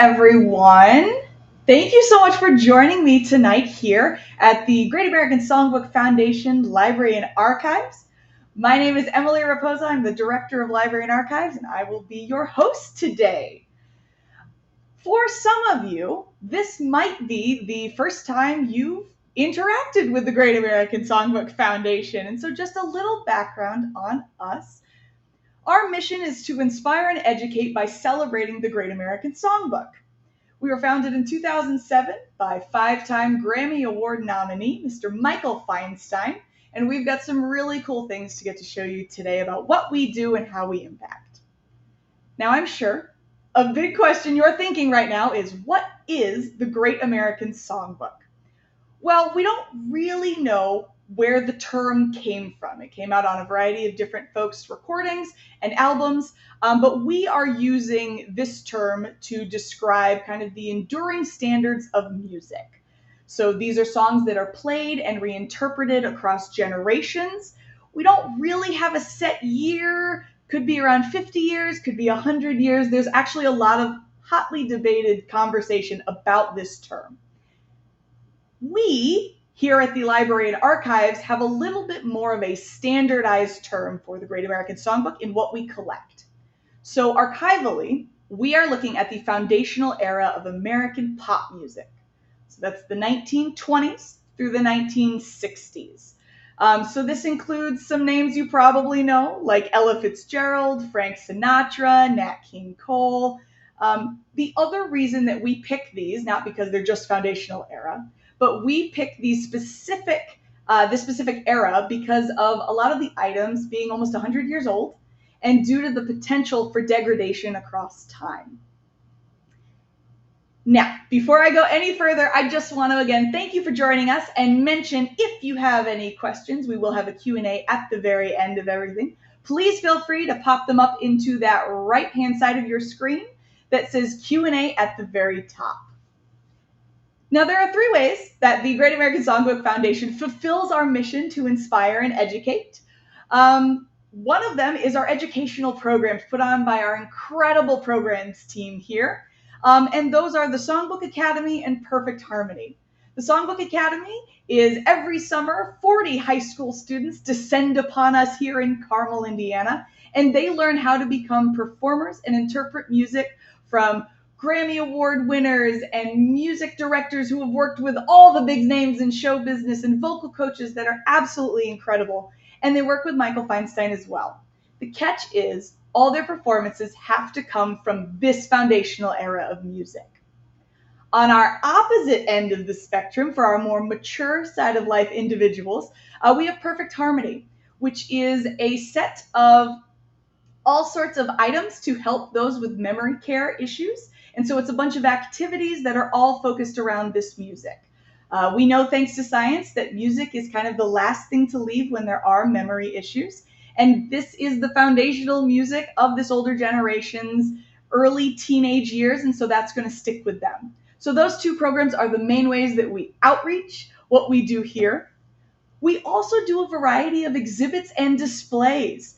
everyone. Thank you so much for joining me tonight here at the Great American Songbook Foundation Library and Archives. My name is Emily Rapoza. I'm the Director of Library and Archives, and I will be your host today. For some of you, this might be the first time you've interacted with the Great American Songbook Foundation, and so just a little background on us. Our mission is to inspire and educate by celebrating the Great American Songbook. We were founded in 2007 by five-time Grammy Award nominee, Mr. Michael Feinstein, and we've got some really cool things to get to show you today about what we do and how we impact. Now, I'm sure a big question you're thinking right now is, what is the Great American Songbook? Well, we don't really know where the term came from. It came out on a variety of different folks' recordings and albums, but we are using this term to describe kind of the enduring standards of music. So these are songs that are played and reinterpreted across generations. We don't really have a set year. Could be around 50 years, could be 100 years. There's actually a lot of hotly debated conversation about this term. We, here at the Library and Archives, have a little bit more of a standardized term for the Great American Songbook in what we collect. So archivally, we are looking at the foundational era of American pop music. So that's the 1920s through the 1960s. So this includes some names you probably know, like Ella Fitzgerald, Frank Sinatra, Nat King Cole. The other reason that we pick these, not because they're just foundational era, but we pick these this specific era because of a lot of the items being almost 100 years old and due to the potential for degradation across time. Now, before I go any further, I just want to again thank you for joining us and mention if you have any questions, we will have a Q&A at the very end of everything. Please feel free to pop them up into that right-hand side of your screen that says Q&A at the very top. Now, there are three ways that the Great American Songbook Foundation fulfills our mission to inspire and educate. One of them is our educational programs put on by our incredible programs team here. And those are the Songbook Academy and Perfect Harmony. The Songbook Academy is every summer, 40 high school students descend upon us here in Carmel, Indiana, and they learn how to become performers and interpret music from Grammy Award winners and music directors who have worked with all the big names in show business and vocal coaches that are absolutely incredible. And they work with Michael Feinstein as well. The catch is all their performances have to come from this foundational era of music. On our opposite end of the spectrum, for our more mature side of life individuals, we have Perfect Harmony, which is a set of all sorts of items to help those with memory care issues. And so it's a bunch of activities that are all focused around this music. We know, thanks to science, that music is kind of the last thing to leave when there are memory issues. And this is the foundational music of this older generation's early teenage years, and so that's going to stick with them. So those two programs are the main ways that we outreach what we do here. We also do a variety of exhibits and displays.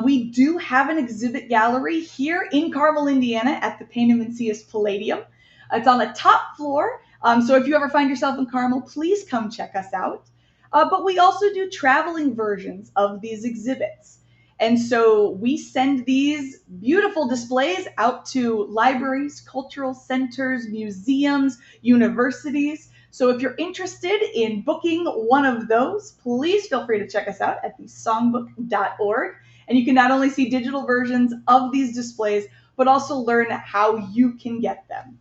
We do have an exhibit gallery here in Carmel, Indiana at the Payne and Macias Palladium. It's on the top floor, so if you ever find yourself in Carmel, please come check us out. But we also do traveling versions of these exhibits. And so we send these beautiful displays out to libraries, cultural centers, museums, universities. So if you're interested in booking one of those, please feel free to check us out at thesongbook.org. And you can not only see digital versions of these displays, but also learn how you can get them.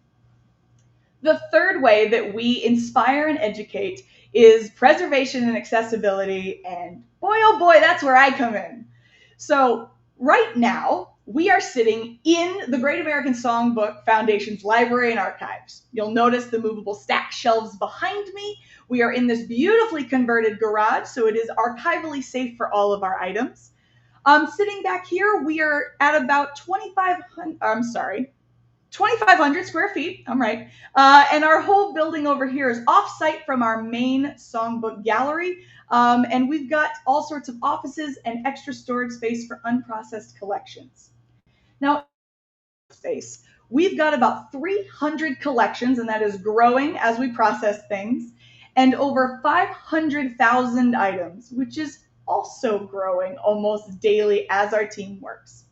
The third way that we inspire and educate is preservation and accessibility, and boy, oh boy, that's where I come in. So right now, we are sitting in the Great American Songbook Foundation's Library and Archives. You'll notice the movable stack shelves behind me. We are in this beautifully converted garage, so it is archivally safe for all of our items. Sitting back here, we are at about 2,500 square feet, I'm right. And our whole building over here is off-site from our main songbook gallery. And we've got all sorts of offices and extra storage space for unprocessed collections. Now, space, We've got about 300 collections, and that is growing as we process things, and over 500,000 items, which is also growing almost daily as our team works.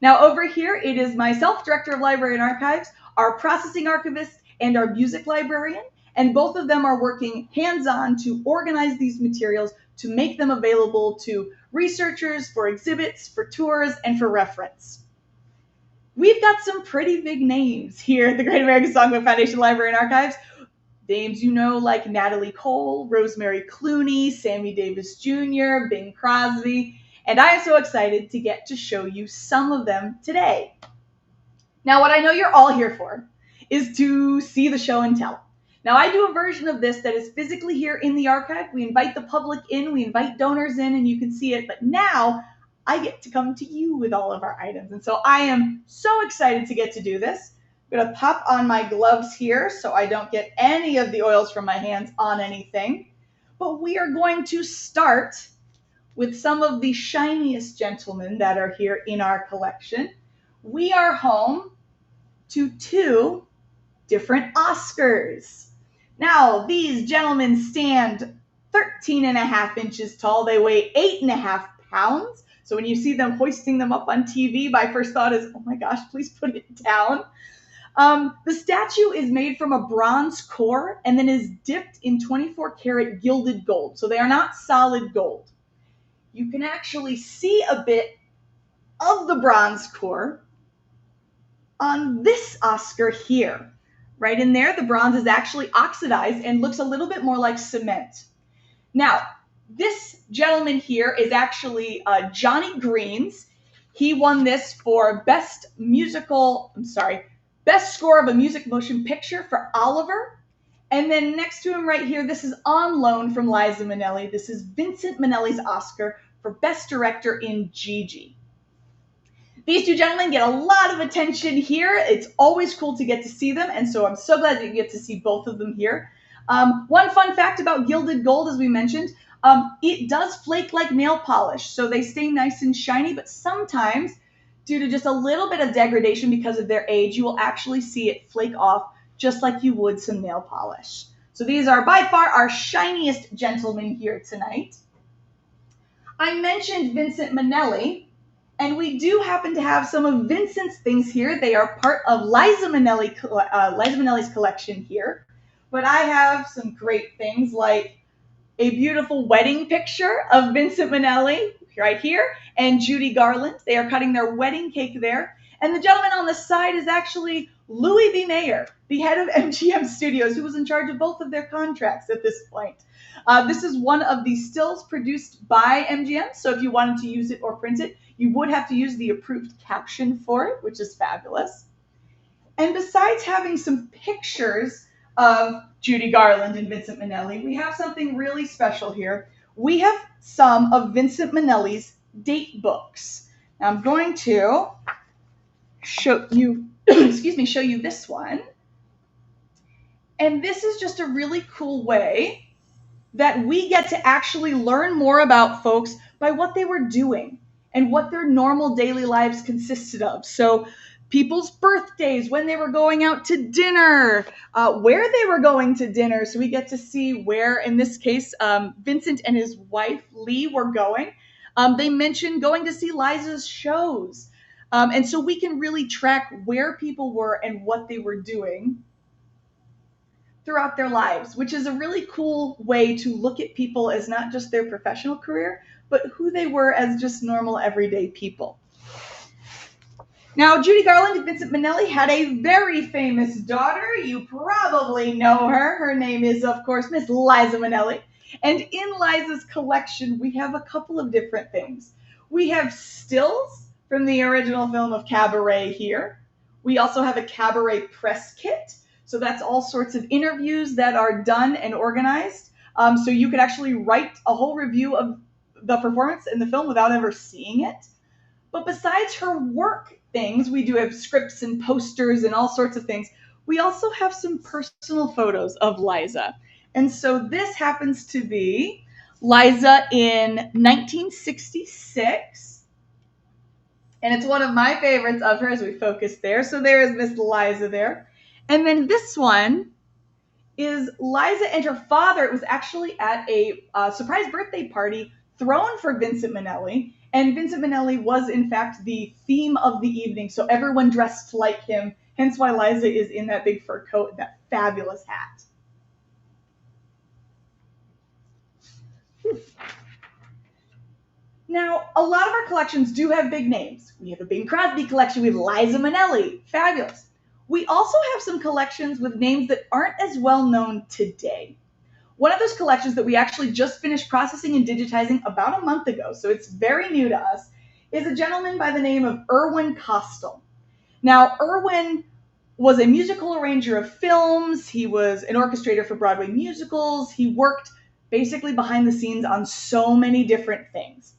Now over here, it is myself, Director of Library and Archives, our processing archivist, and our music librarian, and both of them are working hands-on to organize these materials to make them available to researchers, for exhibits, for tours, and for reference. We've got some pretty big names here at the Great American Songbook Foundation Library and Archives. Names you know like Natalie Cole, Rosemary Clooney, Sammy Davis Jr., Bing Crosby, and I am so excited to get to show you some of them today. Now, what I know you're all here for is to see the show and tell. Now, I do a version of this that is physically here in the archive. We invite the public in, we invite donors in, and you can see it. But now I get to come to you with all of our items. And so I am so excited to get to do this. I'm going to pop on my gloves here so I don't get any of the oils from my hands on anything. But we are going to start with some of the shiniest gentlemen that are here in our collection. We are home to 2 different Oscars. Now, these gentlemen stand 13.5 inches tall. They weigh 8.5 pounds. So when you see them hoisting them up on TV, my first thought is, oh my gosh, please put it down. The statue is made from a bronze core and then is dipped in 24 karat gilded gold. So they are not solid gold. You can actually see a bit of the bronze core on this Oscar here. Right in there, the bronze is actually oxidized and looks a little bit more like cement. Now, this gentleman here is actually Johnny Green's. He won this for best score of a music motion picture for Oliver. And then next to him right here, this is on loan from Liza Minnelli. This is Vincent Minnelli's Oscar for best director in Gigi. These 2 gentlemen get a lot of attention here. It's always cool to get to see them, and so I'm so glad that you get to see both of them here. One fun fact about gilded gold, as we mentioned, it does flake like nail polish, so they stay nice and shiny, but sometimes, due to just a little bit of degradation because of their age, you will actually see it flake off just like you would some nail polish. So these are by far our shiniest gentlemen here tonight. I mentioned Vincent Minnelli, and we do happen to have some of Vincent's things here. They are part of Liza Minnelli's collection here. But I have some great things like a beautiful wedding picture of Vincent Minnelli right here and Judy Garland. They are cutting their wedding cake there. And the gentleman on the side is actually Louis B. Mayer, the head of MGM Studios, who was in charge of both of their contracts at this point. This is one of the stills produced by MGM, so if you wanted to use it or print it, you would have to use the approved caption for it, which is fabulous. And besides having some pictures of Judy Garland and Vincent Minnelli, we have something really special here. We have some of Vincent Minnelli's date books. Now I'm going to show you, show you this one. And this is just a really cool way that we get to actually learn more about folks by what they were doing and what their normal daily lives consisted of. So people's birthdays, when they were going out to dinner, where they were going to dinner. So we get to see where, in this case, Vincent and his wife, Lee, were going. They mentioned going to see Liza's shows. And so we can really track where people were and what they were doing throughout their lives, which is a really cool way to look at people as not just their professional career, but who they were as just normal everyday people. Now, Judy Garland and Vincent Minnelli had a very famous daughter. You probably know her. Her name is, of course, Miss Liza Minnelli. And in Liza's collection, we have a couple of different things. We have stills from the original film of Cabaret here. We also have a Cabaret press kit. So that's all sorts of interviews that are done and organized. So you could actually write a whole review of the performance in the film without ever seeing it. But besides her work things, we do have scripts and posters and all sorts of things. We also have some personal photos of Liza. And so this happens to be Liza in 1966. And it's one of my favorites of her as we focus there. So there is Miss Liza there. And then this one is Liza and her father. It was actually at a surprise birthday party thrown for Vincent Minnelli. And Vincent Minnelli was, in fact, the theme of the evening. So everyone dressed like him, hence why Liza is in that big fur coat and that fabulous hat. Now, a lot of our collections do have big names. We have a Bing Crosby collection. We have Liza Minnelli. Fabulous. We also have some collections with names that aren't as well known today. One of those collections that we actually just finished processing and digitizing about a month ago, so it's very new to us, is a gentleman by the name of Irwin Kostal. Now, Irwin was a musical arranger of films. He was an orchestrator for Broadway musicals. He worked basically behind the scenes on so many different things.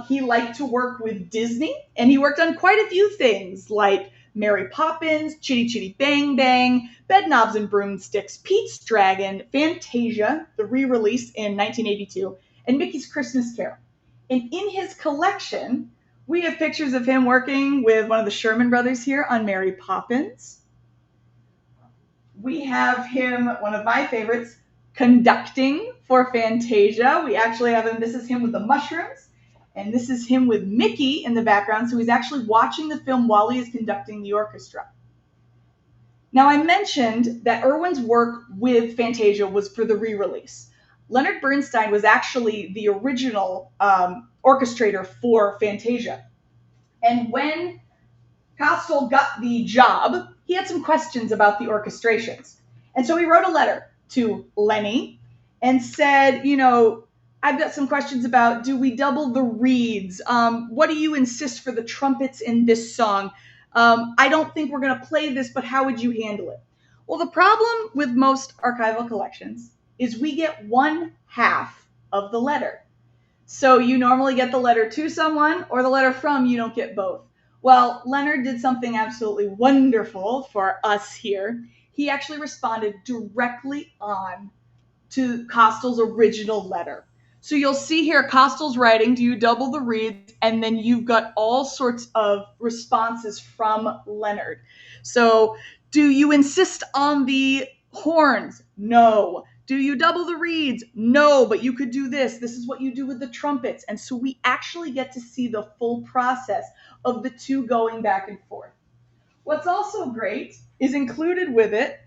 He liked to work with Disney, and he worked on quite a few things like Mary Poppins, Chitty Chitty Bang Bang, Bedknobs and Broomsticks, Pete's Dragon, Fantasia, the re-release in 1982, and Mickey's Christmas Carol. And in his collection, we have pictures of him working with one of the Sherman brothers here on Mary Poppins. We have him, one of my favorites, conducting for Fantasia. We actually have him, this is him with the mushrooms. And this is him with Mickey in the background, so he's actually watching the film while he is conducting the orchestra. Now, I mentioned that Irwin's work with Fantasia was for the re-release. Leonard Bernstein was actually the original orchestrator for Fantasia. And when Kostal got the job, he had some questions about the orchestrations. And so he wrote a letter to Lenny and said, you know, I've got some questions about, do we double the reeds? What do you insist for the trumpets in this song? I don't think we're going to play this, but how would you handle it? Well, the problem with most archival collections is we get one half of the letter. So you normally get the letter to someone or the letter from, you don't get both. Well, Leonard did something absolutely wonderful for us here. He actually responded directly on to Kostal's original letter. So you'll see here, Kostal's writing, do you double the reeds? And then you've got all sorts of responses from Leonard. So do you insist on the horns? No. Do you double the reeds? No, but you could do this. This is what you do with the trumpets. And so we actually get to see the full process of the two going back and forth. What's also great is included with it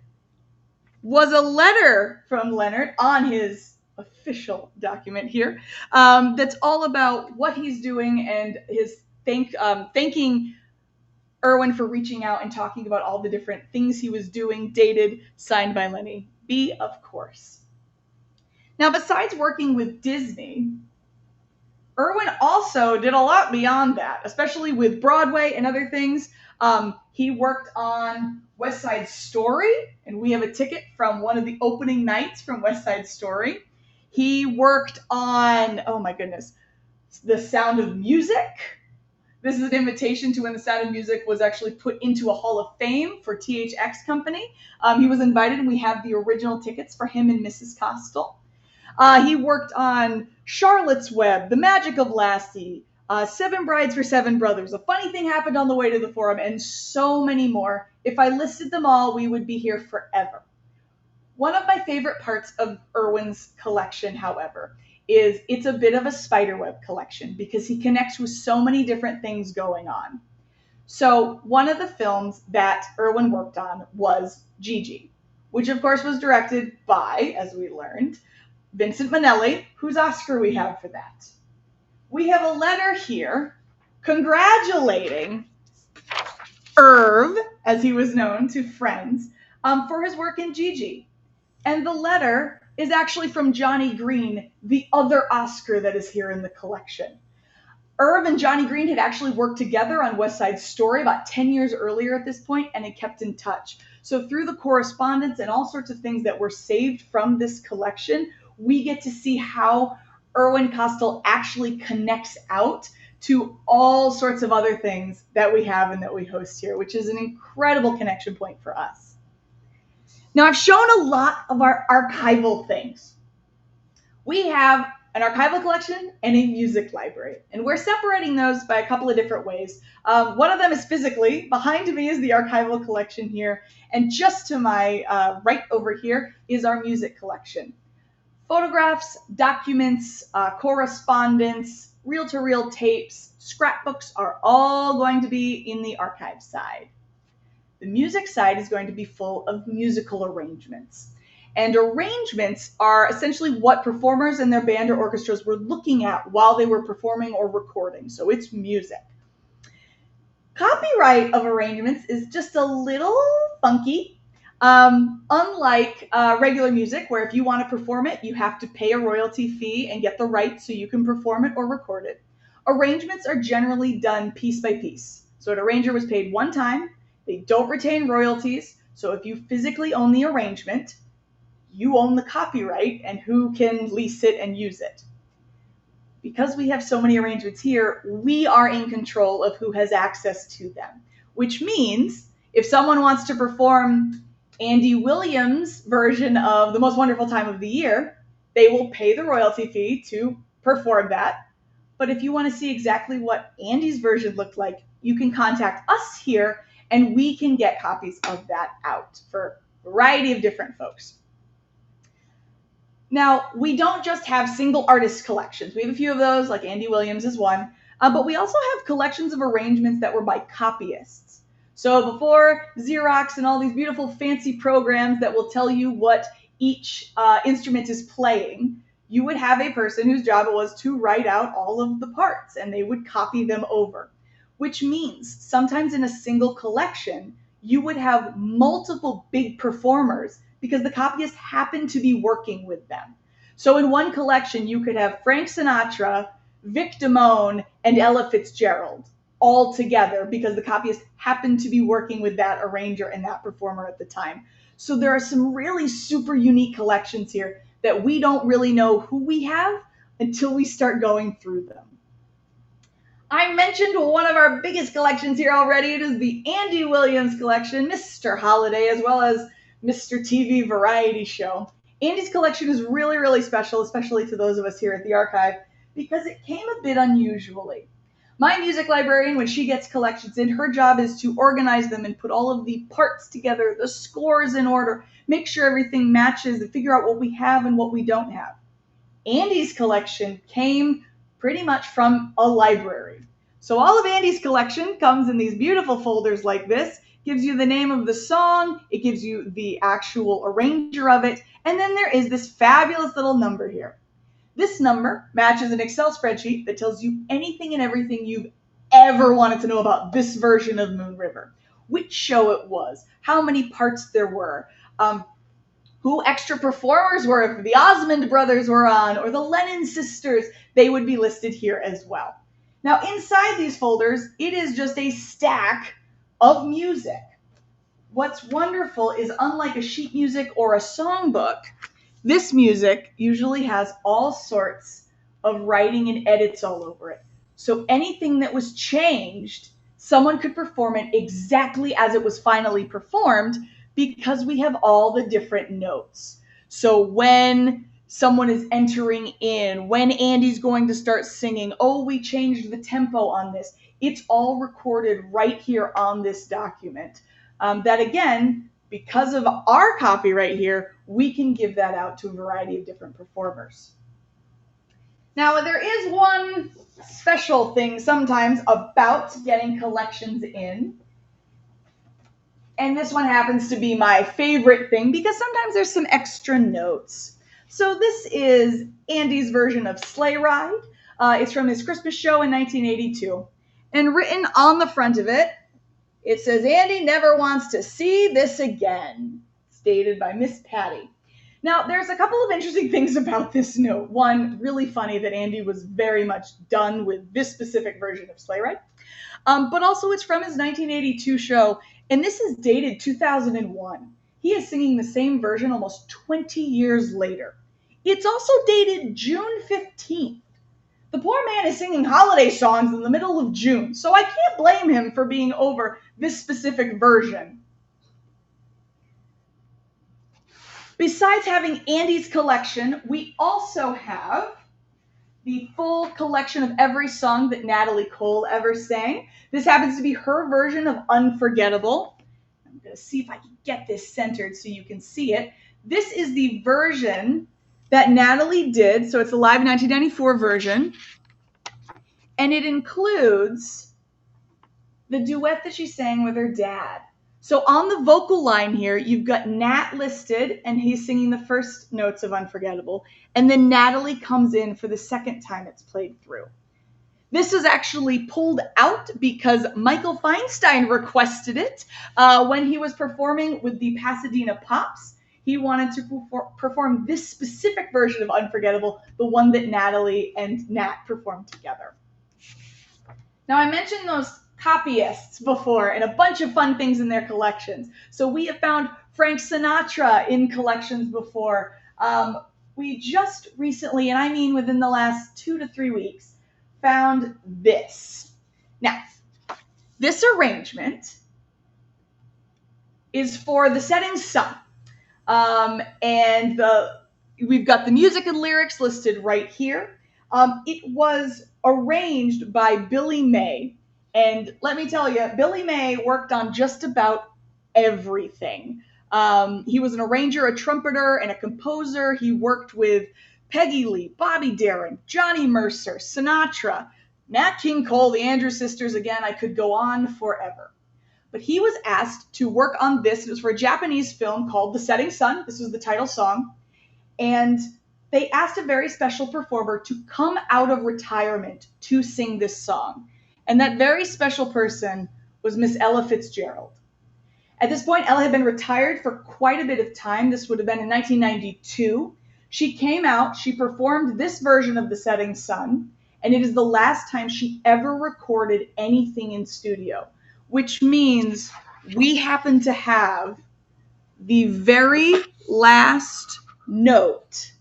was a letter from Leonard on his official document here that's all about what he's doing and his thanking Irwin for reaching out and talking about all the different things he was doing, dated, signed by Lenny B, of course. Now, besides working with Disney, Irwin also did a lot beyond that, especially with Broadway and other things. He worked on West Side Story, and we have a ticket from one of the opening nights from West Side Story. He worked on, oh my goodness, The Sound of Music. This is an invitation to when The Sound of Music was actually put into a Hall of Fame for THX Company. He was invited, and we have the original tickets for him and Mrs. Kostal. He worked on Charlotte's Web, The Magic of Lassie, Seven Brides for Seven Brothers, A Funny Thing Happened on the Way to the Forum, and so many more. If I listed them all, we would be here forever. One of my favorite parts of Irwin's collection, however, is it's a bit of a spiderweb collection because he connects with so many different things going on. So one of the films that Irwin worked on was Gigi, which of course was directed by, as we learned, Vincent Minnelli, whose Oscar we have for that. We have a letter here congratulating Irv, as he was known to friends, for his work in Gigi. And the letter is actually from Johnny Green, the other Oscar that is here in the collection. Irv and Johnny Green had actually worked together on West Side Story about 10 years earlier at this point and had kept in touch. So through the correspondence and all sorts of things that were saved from this collection, we get to see how Irwin Kostal actually connects out to all sorts of other things that we have and that we host here, which is an incredible connection point for us. Now, I've shown a lot of our archival things. We have an archival collection, and a music library. And we're separating those by a couple of different ways. One of them is physically. Behind me is the archival collection here, and just to my right over here is our music collection. Photographs, documents, correspondence, reel-to-reel tapes, scrapbooks are all going to be in the archive side. The music side is going to be full of musical arrangements. And arrangements are essentially what performers and their band or orchestras were looking at while they were performing or recording. So it's music. Copyright of arrangements is just a little funky. Unlike regular music, where if you want to perform it, you have to pay a royalty fee and get the rights so you can perform it or record it. Arrangements are generally done piece by piece. So an arranger was paid one time. They don't retain royalties. So if you physically own the arrangement, you own the copyright and who can lease it and use it. Because we have so many arrangements here, we are in control of who has access to them, which means if someone wants to perform Andy Williams' version of The Most Wonderful Time of the Year, they will pay the royalty fee to perform that. But if you want to see exactly what Andy's version looked like, you can contact us here and we can get copies of that out for a variety of different folks. Now, we don't just have single artist collections. We have a few of those, like Andy Williams is one, but we also have collections of arrangements that were by copyists. So before Xerox and all these beautiful fancy programs that will tell you what each instrument is playing, you would have a person whose job it was to write out all of the parts, and they would copy them over, which means sometimes in a single collection, you would have multiple big performers because the copyist happened to be working with them. So in one collection, you could have Frank Sinatra, Vic Damone, and Ella Fitzgerald all together because the copyist happened to be working with that arranger and that performer at the time. So there are some really super unique collections here that we don't really know who we have until we start going through them. I mentioned one of our biggest collections here already. It is the Andy Williams collection, Mr. Holiday, as well as Mr. TV Variety Show. Andy's collection is really, really special, especially to those of us here at the archive, because it came a bit unusually. My music librarian, when she gets collections in, her job is to organize them and put all of the parts together, the scores in order, make sure everything matches, and figure out what we have and what we don't have. Andy's collection came pretty much from a library. So all of Andy's collection comes in these beautiful folders like this, gives you the name of the song, it gives you the actual arranger of it, and then there is this fabulous little number here. This number matches an Excel spreadsheet that tells you anything and everything you've ever wanted to know about this version of Moon River. Which show it was, how many parts there were, who extra performers were, if the Osmond brothers were on, or the Lennon sisters, they would be listed here as well. Now inside these folders, it is just a stack of music. What's wonderful is unlike a sheet music or a songbook, this music usually has all sorts of writing and edits all over it. So anything that was changed, someone could perform it exactly as it was finally performed because we have all the different notes. So when someone is entering in, when Andy's going to start singing, oh, we changed the tempo on this. It's all recorded right here on this document. That again, because of our copyright here, we can give that out to a variety of different performers. Now, there is one special thing sometimes about getting collections in. And this one happens to be my favorite thing because sometimes there's some extra notes. So this is Andy's version of Sleigh Ride. It's from his Christmas show in 1982. And written on the front of it, it says, Andy never wants to see this again, stated by Miss Patty. Now, there's a couple of interesting things about this note. One, really funny that Andy was very much done with this specific version of Sleigh Ride. But also it's from his 1982 show, and this is dated 2001. He is singing the same version almost 20 years later. It's also dated June 15th. The poor man is singing holiday songs in the middle of June, so I can't blame him for being over this specific version. Besides having Andy's collection, we also have the full collection of every song that Natalie Cole ever sang. This happens to be her version of Unforgettable. I'm going to see if I can get this centered so you can see it. This is the version that Natalie did. So it's the live 1994 version. And it includes the duet that she sang with her dad. So on the vocal line here, you've got Nat listed, and he's singing the first notes of Unforgettable. And then Natalie comes in for the second time it's played through. This was actually pulled out because Michael Feinstein requested it when he was performing with the Pasadena Pops. He wanted to perform this specific version of Unforgettable, the one that Natalie and Nat performed together. Now, I mentioned those copyists before and a bunch of fun things in their collections. So we have found Frank Sinatra in collections before. We just recently, and I mean within the last 2 to 3 weeks, found this. Now, this arrangement is for The Setting Sun. And we've got the music and lyrics listed right here. It was arranged by Billy May. And let me tell you, Billy May worked on just about everything. He was an arranger, a trumpeter, and a composer. He worked with Peggy Lee, Bobby Darin, Johnny Mercer, Sinatra, Nat King Cole, the Andrews Sisters. Again, I could go on forever. But he was asked to work on this. It was for a Japanese film called The Setting Sun. This was the title song. And they asked a very special performer to come out of retirement to sing this song. And that very special person was Miss Ella Fitzgerald. At this point, Ella had been retired for quite a bit of time. This would have been in 1992. She came out, she performed this version of The Setting Sun, and it is the last time she ever recorded anything in studio, which means we happen to have the very last note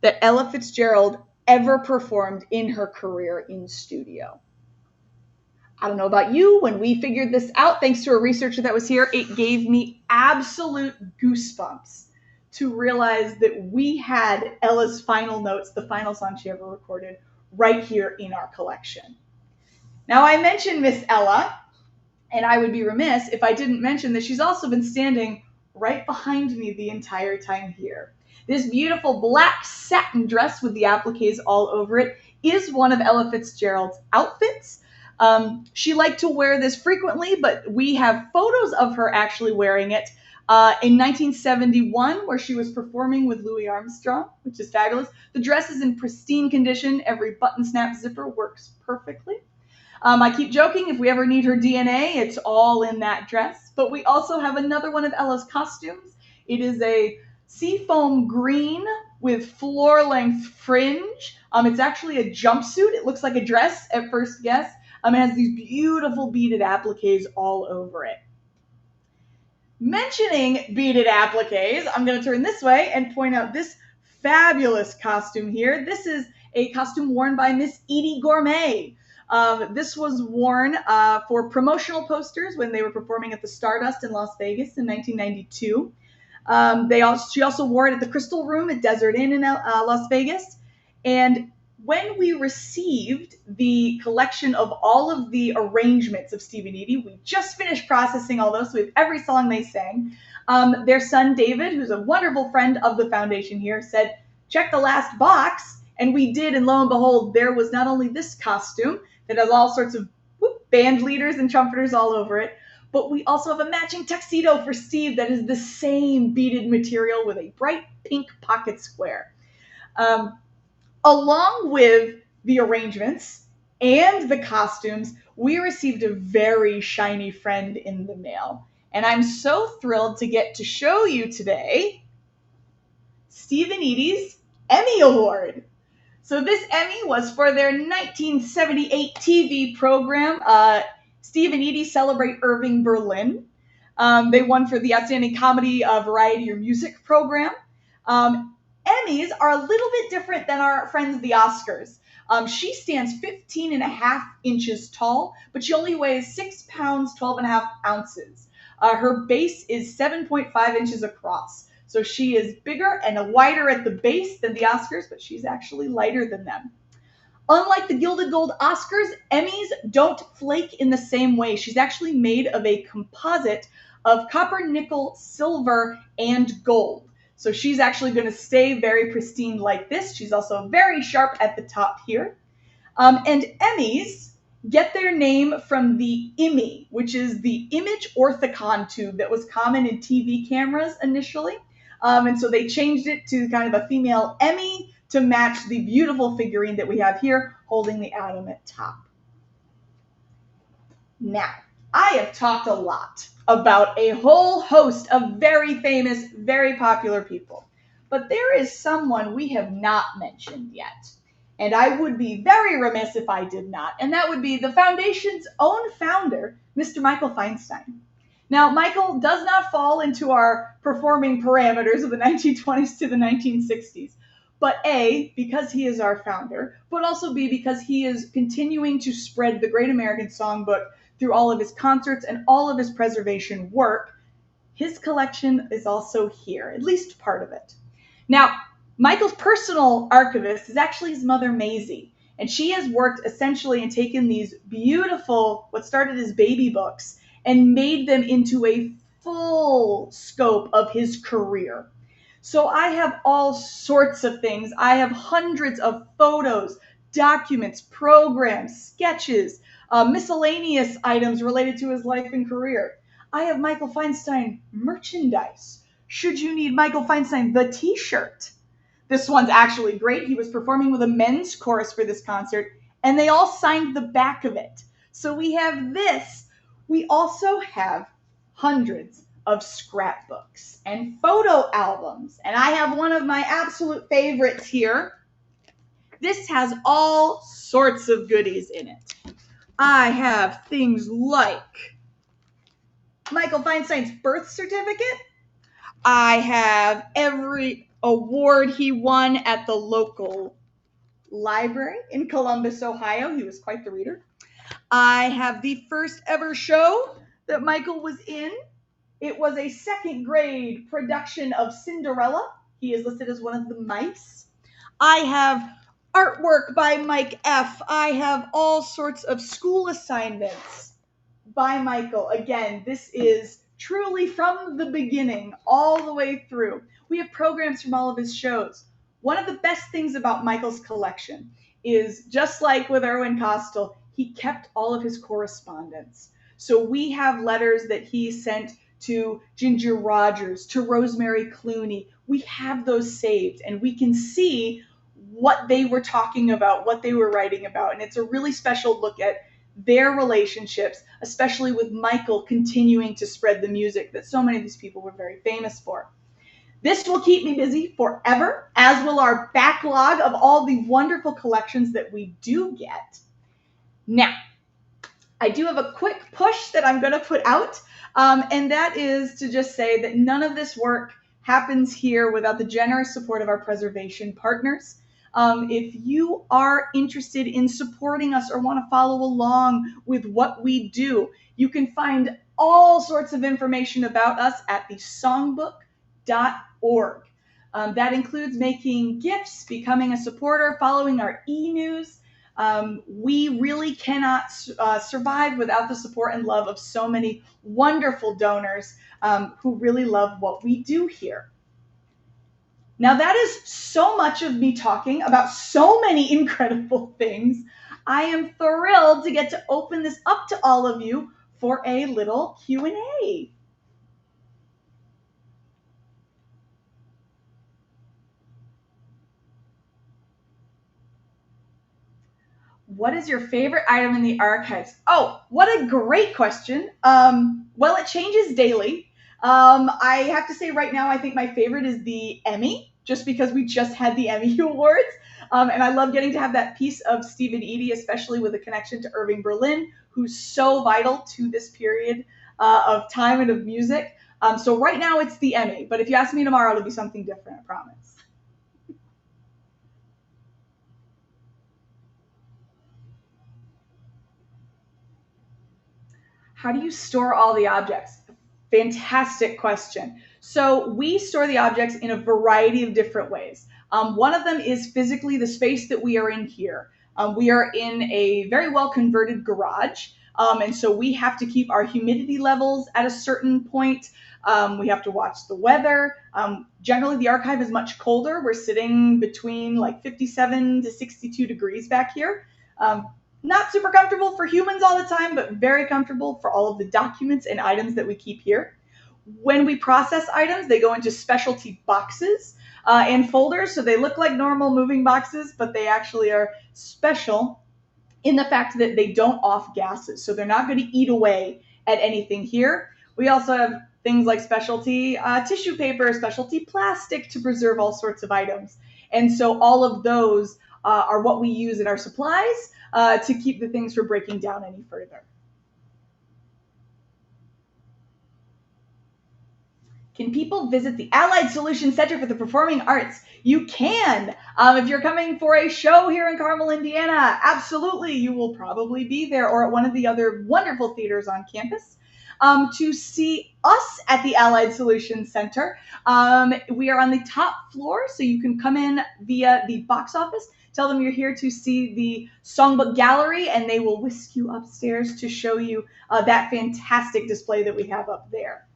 that Ella Fitzgerald ever performed in her career in studio. I don't know about you, when we figured this out, thanks to a researcher that was here, it gave me absolute goosebumps to realize that we had Ella's final notes, the final song she ever recorded, right here in our collection. Now, I mentioned Miss Ella, and I would be remiss if I didn't mention that she's also been standing right behind me the entire time here. This beautiful black satin dress with the appliques all over it is one of Ella Fitzgerald's outfits. She liked to wear this frequently, but we have photos of her actually wearing it in 1971, where she was performing with Louis Armstrong, which is fabulous. The dress is in pristine condition. Every button, snap, zipper works perfectly. I keep joking, if we ever need her DNA, it's all in that dress. But we also have another one of Ella's costumes. It is a seafoam green with floor-length fringe. It's actually a jumpsuit. It looks like a dress at first guess. It has these beautiful beaded appliques all over it. Mentioning beaded appliques, I'm going to turn this way and point out this fabulous costume here. This is a costume worn by Miss Edie Gourmet. This was worn for promotional posters when they were performing at the Stardust in Las Vegas in 1992. She also wore it at the Crystal Room at Desert Inn in Las Vegas. And when we received the collection of all of the arrangements of Steve and Edie, we just finished processing all those, so we have every song they sang. Their son, David, who's a wonderful friend of the foundation here, said, check the last box, and we did, and lo and behold, there was not only this costume that has all sorts of band leaders and trumpeters all over it, but we also have a matching tuxedo for Steve that is the same beaded material with a bright pink pocket square. Along with the arrangements and the costumes, we received a very shiny friend in the mail. And I'm so thrilled to get to show you today Steve and Edie's Emmy Award. So this Emmy was for their 1978 TV program, Steve and Edie Celebrate Irving Berlin. They won for the Outstanding Comedy, Variety, or Music program. Emmys are a little bit different than our friends the Oscars. She stands 15 and a half inches tall, but she only weighs 6 pounds, 12 and a half ounces. Her base is 7.5 inches across. So she is bigger and wider at the base than the Oscars, but she's actually lighter than them. Unlike the Gilded Gold Oscars, Emmys don't flake in the same way. She's actually made of a composite of copper, nickel, silver, and gold. So she's actually going to stay very pristine like this. She's also very sharp at the top here. And Emmys get their name from the IMI, which is the image orthicon tube that was common in TV cameras initially. And so they changed it to kind of a female Emmy to match the beautiful figurine that we have here holding the atom at top. Now, I have talked a lot about a whole host of very famous, very popular people, but there is someone we have not mentioned yet. And I would be very remiss if I did not, and that would be the Foundation's own founder, Mr. Michael Feinstein. Now, Michael does not fall into our performing parameters of the 1920s to the 1960s, but A, because he is our founder, but also B, because he is continuing to spread the Great American Songbook through all of his concerts and all of his preservation work. His collection is also here, at least part of it. Now, Michael's personal archivist is actually his mother, Maisie, and she has worked essentially and taken these beautiful, what started as baby books, and made them into a full scope of his career. So I have all sorts of things. I have hundreds of photos, documents, programs, sketches, miscellaneous items related to his life and career. I have Michael Feinstein merchandise. Should you need Michael Feinstein, the t-shirt? This one's actually great. He was performing with a men's chorus for this concert, and they all signed the back of it. So we have this. We also have hundreds of scrapbooks and photo albums. And I have one of my absolute favorites here. This has all sorts of goodies in it. I have things like Michael Feinstein's birth certificate. I have every award he won at the local library in Columbus, Ohio. He was quite the reader. I have the first ever show that Michael was in. It was a second grade production of Cinderella. He is listed as one of the mice. I have artwork by Mike F. I have all sorts of school assignments by Michael. Again, this is truly from the beginning all the way through. We have programs from all of his shows. One of the best things about Michael's collection is, just like with Irwin Kostal, he kept all of his correspondence. So we have letters that he sent to Ginger Rogers, to Rosemary Clooney. We have those saved, and we can see what they were talking about, what they were writing about. And it's a really special look at their relationships, especially with Michael continuing to spread the music that so many of these people were very famous for. This will keep me busy forever, as will our backlog of all the wonderful collections that we do get. Now, I do have a quick push that I'm going to put out, and that is to just say that none of this work happens here without the generous support of our preservation partners. If you are interested in supporting us or want to follow along with what we do, you can find all sorts of information about us at the songbook.org. That includes making gifts, becoming a supporter, following our e-news. We really cannot survive without the support and love of so many wonderful donors who really love what we do here. Now that is so much of me talking about so many incredible things. I am thrilled to get to open this up to all of you for a little Q&A. What is your favorite item in the archives? Oh, what a great question. Well, it changes daily. I have to say right now, I think my favorite is the Emmy, just because we just had the Emmy Awards. And I love getting to have that piece of Stephen Eady, especially with a connection to Irving Berlin, who's so vital to this period of time and of music. So right now it's the Emmy, but if you ask me tomorrow, it'll be something different, I promise. How do you store all the objects? Fantastic question. So we store the objects in a variety of different ways. One of them is physically the space that we are in here. We are in a very well converted garage. And so we have to keep our humidity levels at a certain point. We have to watch the weather. Generally, the archive is much colder. We're sitting between like 57 to 62 degrees back here. Not super comfortable for humans all the time, but very comfortable for all of the documents and items that we keep here. When we process items, they go into specialty boxes and folders. So they look like normal moving boxes, but they actually are special in the fact that they don't off gases. So they're not going to eat away at anything here. We also have things like specialty tissue paper, specialty plastic to preserve all sorts of items. And so all of those are what we use in our supplies to keep the things from breaking down any further. Can people visit the Allied Solutions Center for the Performing Arts? You can. If you're coming for a show here in Carmel, Indiana, absolutely, you will probably be there or at one of the other wonderful theaters on campus. To see us at the Allied Solutions Center, we are on the top floor, so you can come in via the box office. Tell them you're here to see the Songbook Gallery, and they will whisk you upstairs to show you that fantastic display that we have up there.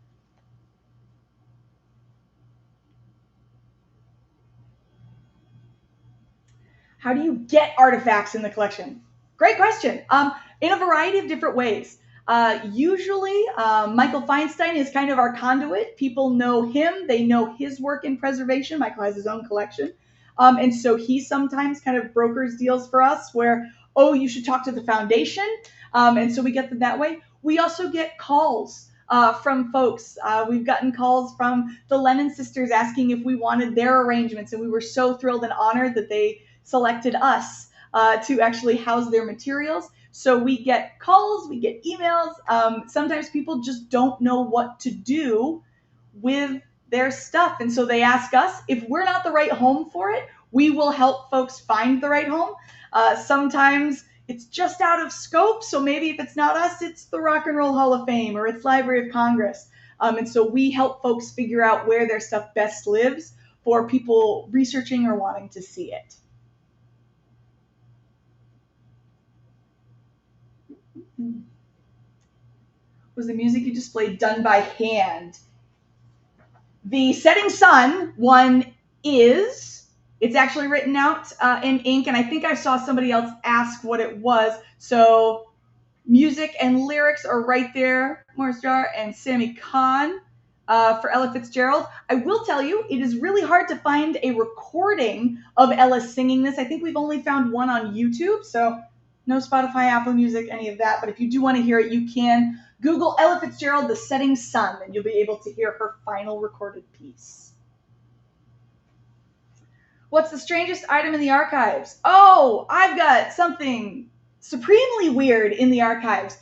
How do you get artifacts in the collection? Great question. In a variety of different ways. Usually, Michael Feinstein is kind of our conduit. People know him. They know his work in preservation. Michael has his own collection. And so he sometimes kind of brokers deals for us where, oh, you should talk to the foundation. And so we get them that way. We also get calls from folks. We've gotten calls from the Lennon sisters asking if we wanted their arrangements. And we were so thrilled and honored that they selected us to actually house their materials. So we get calls, we get emails. Sometimes people just don't know what to do with their stuff. And so they ask us. If we're not the right home for it, we will help folks find the right home. Sometimes it's just out of scope. So maybe if it's not us, it's the Rock and Roll Hall of Fame or it's Library of Congress. And so we help folks figure out where their stuff best lives for people researching or wanting to see it. Was the music you displayed done by hand? The Setting Sun one is. It's actually written out in ink, and I think I saw somebody else ask what it was. So music and lyrics are right there. Morris Jar and Sammy Kahn for Ella Fitzgerald. I will tell you, it is really hard to find a recording of Ella singing this. I think we've only found one on YouTube, so no Spotify, Apple Music, any of that. But if you do want to hear it, you can Google Ella Fitzgerald, The Setting Sun, and you'll be able to hear her final recorded piece. What's the strangest item in the archives? Oh, I've got something supremely weird in the archives.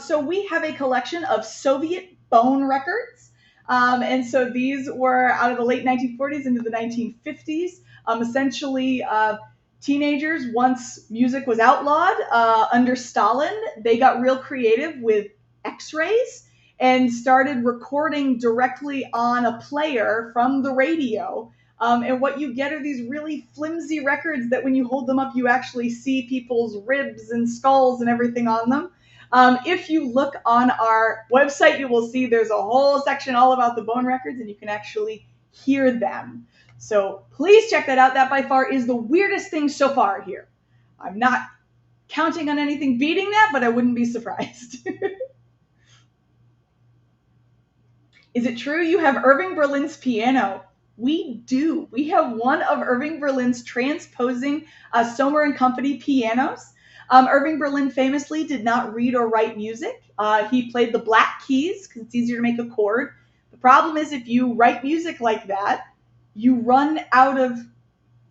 So we have a collection of Soviet bone records. And so these were out of the late 1940s into the 1950s. Essentially, teenagers, once music was outlawed under Stalin, they got real creative with X-rays and started recording directly on a player from the radio. And what you get are these really flimsy records that when you hold them up, you actually see people's ribs and skulls and everything on them. If you look on our website, you will see there's a whole section all about the bone records, and you can actually hear them. So please check that out. That by far is the weirdest thing so far here. I'm not counting on anything beating that, but I wouldn't be surprised. Is it true you have Irving Berlin's piano? We do. We have one of Irving Berlin's transposing Sommer and Company pianos. Irving Berlin famously did not read or write music. He played the black keys because it's easier to make a chord. The problem is if you write music like that, you run out of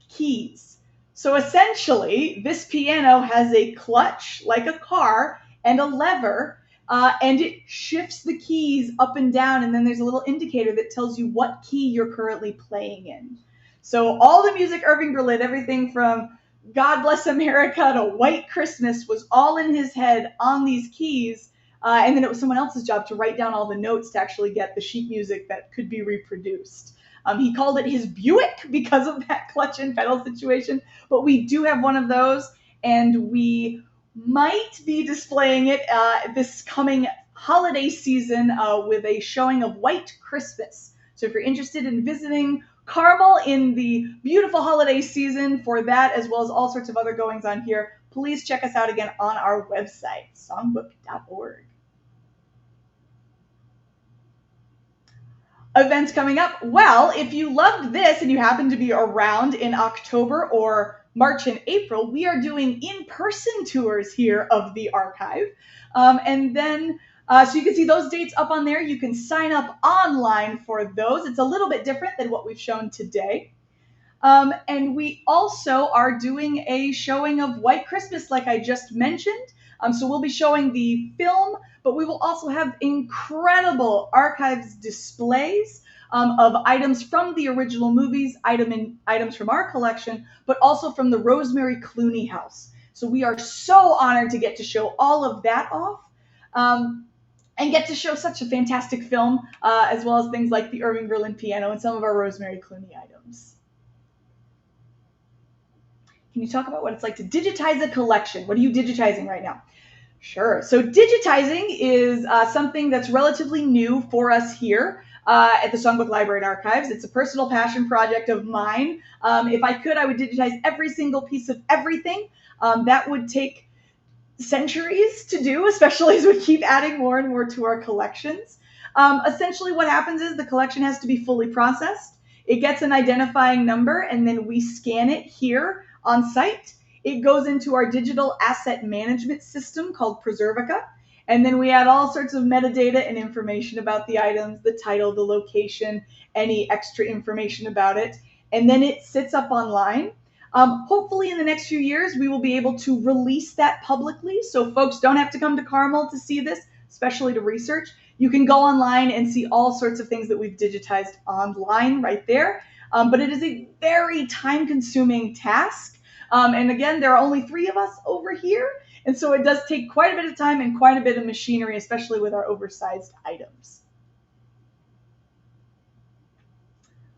keys. So essentially, this piano has a clutch like a car and a lever, and it shifts the keys up and down, and then there's a little indicator that tells you what key you're currently playing in. So all the music Irving Berlin, everything from God Bless America to White Christmas, was all in his head on these keys, and then it was someone else's job to write down all the notes to actually get the sheet music that could be reproduced. He called it his Buick because of that clutch and pedal situation, but we do have one of those, and we might be displaying it this coming holiday season with a showing of White Christmas. So if you're interested in visiting Carmel in the beautiful holiday season for that, as well as all sorts of other goings on here, please check us out again on our website, songbook.org. Events coming up. Well, if you loved this and you happen to be around in October or March and April, we are doing in-person tours here of the archive. And then, so you can see those dates up on there. You can sign up online for those. It's a little bit different than what we've shown today. And we also are doing a showing of White Christmas, like I just mentioned. So we'll be showing the film, but we will also have incredible archives displays of items from the original movies, items from our collection, but also from the Rosemary Clooney house. So we are so honored to get to show all of that off. And get to show such a fantastic film, as well as things like the Irving Berlin piano and some of our Rosemary Clooney items. Can you talk about what it's like to digitize a collection? What are you digitizing right now? Sure. So digitizing is something that's relatively new for us here at the Songbook Library Archives. It's a personal passion project of mine. If I could, I would digitize every single piece of everything. That would take centuries to do, especially as we keep adding more and more to our collections. Essentially what happens is the collection has to be fully processed. It gets an identifying number, and then we scan it here on site. It goes into our digital asset management system called Preservica, and then we add all sorts of metadata and information about the items, the title, the location, any extra information about it, and then it sits up online. Hopefully in the next few years, we will be able to release that publicly, so folks don't have to come to Carmel to see this, especially to research. You can go online and see all sorts of things that we've digitized online right there, but it is a very time-consuming task. And again, there are only 3 of us over here, and so it does take quite a bit of time and quite a bit of machinery, especially with our oversized items.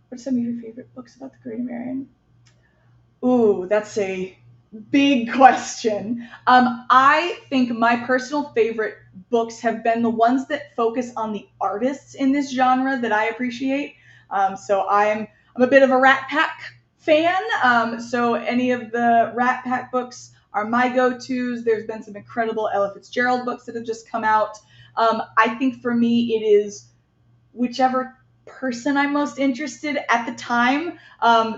What are some of your favorite books about the Great American? Ooh, that's a big question. I think my personal favorite books have been the ones that focus on the artists in this genre that I appreciate. So I'm a bit of a Rat Pack fan. So any of the Rat Pack books are my go-tos. There's been some incredible Ella Fitzgerald books that have just come out. I think for me, it is whichever person I'm most interested at the time,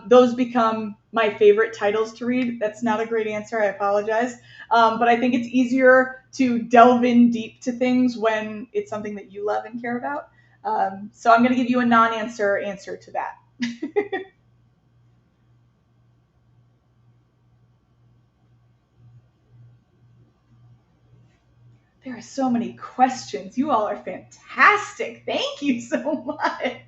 those become my favorite titles to read. That's not a great answer, I apologize. But I think it's easier to delve in deep to things when it's something that you love and care about. So I'm going to give you a non-answer answer to that. There are so many questions. You all are fantastic. Thank you so much.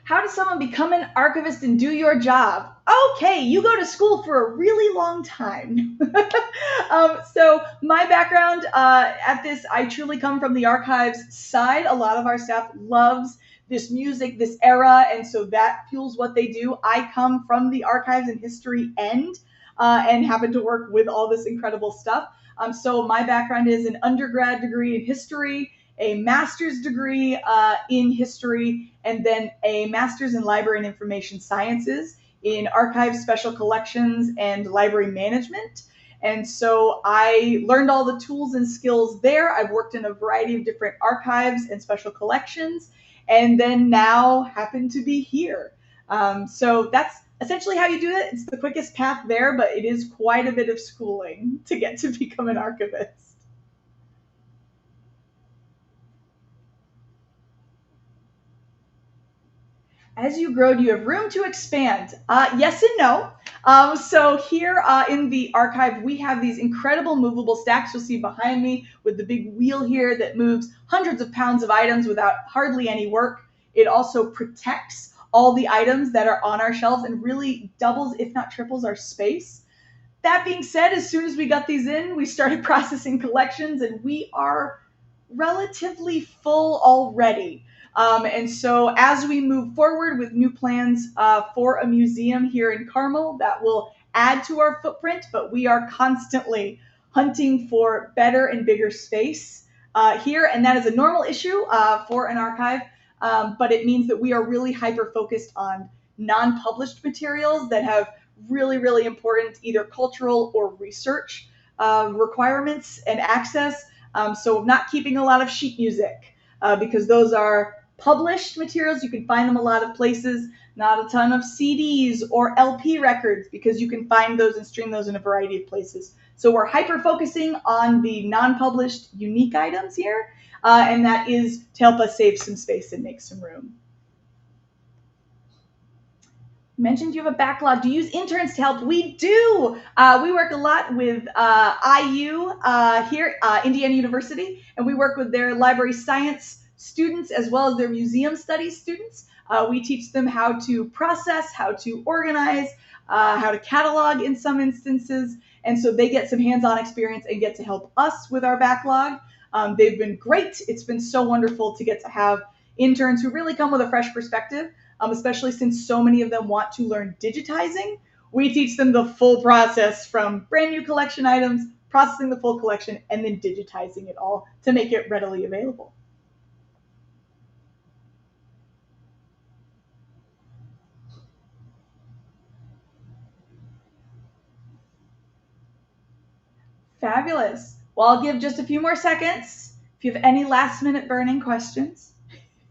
How does someone become an archivist and do your job? Okay, you go to school for a really long time. So my background at this, I truly come from the archives side. A lot of our staff loves this music, this era, and so that fuels what they do. I come from the archives and history end and happen to work with all this incredible stuff. So my background is an undergrad degree in history, a master's degree in history, and then a master's in library and information sciences in archives, special collections, and library management. And so I learned all the tools and skills there. I've worked in a variety of different archives and special collections, and then now happen to be here. So that's essentially how you do it. It's the quickest path there, but it is quite a bit of schooling to get to become an archivist. As you grow, do you have room to expand? Yes and no. So here in the archive, we have these incredible movable stacks you'll see behind me with the big wheel here that moves hundreds of pounds of items without hardly any work. It also protects all the items that are on our shelves and really doubles, if not triples, our space. That being said, as soon as we got these in, we started processing collections, and we are relatively full already. And so as we move forward with new plans for a museum here in Carmel, that will add to our footprint, but we are constantly hunting for better and bigger space here, and that is a normal issue for an archive, but it means that we are really hyper-focused on non-published materials that have really, really important either cultural or research requirements and access. So not keeping a lot of sheet music because those are published materials. You can find them a lot of places. Not a ton of CDs or LP records because you can find those and stream those in a variety of places. So we're hyper-focusing on the non-published unique items here, and that is to help us save some space and make some room. You mentioned you have a backlog. Do you use interns to help? We do. We work a lot with IU here, Indiana University, and we work with their library science students as well as their museum studies students. We teach them how to process, how to organize, how to catalog in some instances, and so they get some hands-on experience and get to help us with our backlog. They've been great. It's been so wonderful to get to have interns who really come with a fresh perspective, especially since so many of them want to learn digitizing. We teach them the full process from brand new collection items, processing the full collection, and then digitizing it all to make it readily available. Fabulous. Well, I'll give just a few more seconds if you have any last minute burning questions.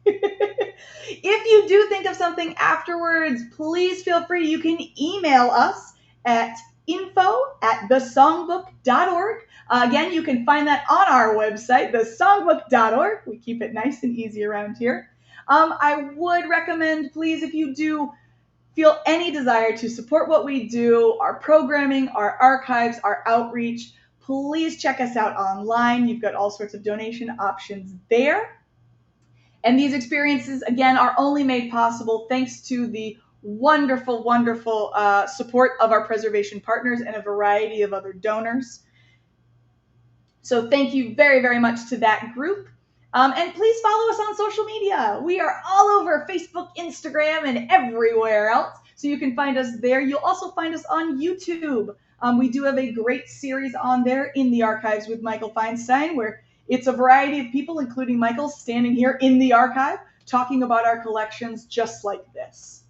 If you do think of something afterwards, please feel free. You can email us at info@thesongbook.org. Again, you can find that on our website, thesongbook.org. We keep it nice and easy around here. I would recommend, please, if you do feel any desire to support what we do, our programming, our archives, our outreach, please check us out online. You've got all sorts of donation options there. And these experiences, again, are only made possible thanks to the wonderful, wonderful support of our preservation partners and a variety of other donors. So thank you very, very much to that group. And please follow us on social media. We are all over Facebook, Instagram, and everywhere else. So you can find us there. You'll also find us on YouTube. We do have a great series on there, In the Archives with Michael Feinstein, where it's a variety of people, including Michael, standing here in the archive, talking about our collections just like this.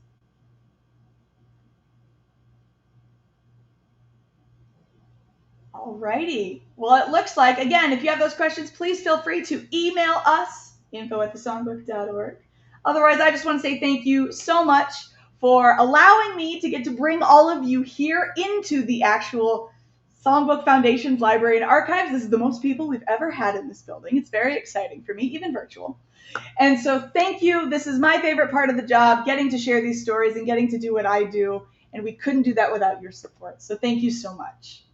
Alrighty. Well, it looks like, again, if you have those questions, please feel free to email us, info@thesongbook.org. Otherwise, I just want to say thank you so much for allowing me to get to bring all of you here into the actual Songbook Foundation's Library and Archives. This is the most people we've ever had in this building. It's very exciting for me, even virtual. And so thank you. This is my favorite part of the job, getting to share these stories and getting to do what I do. And we couldn't do that without your support. So thank you so much.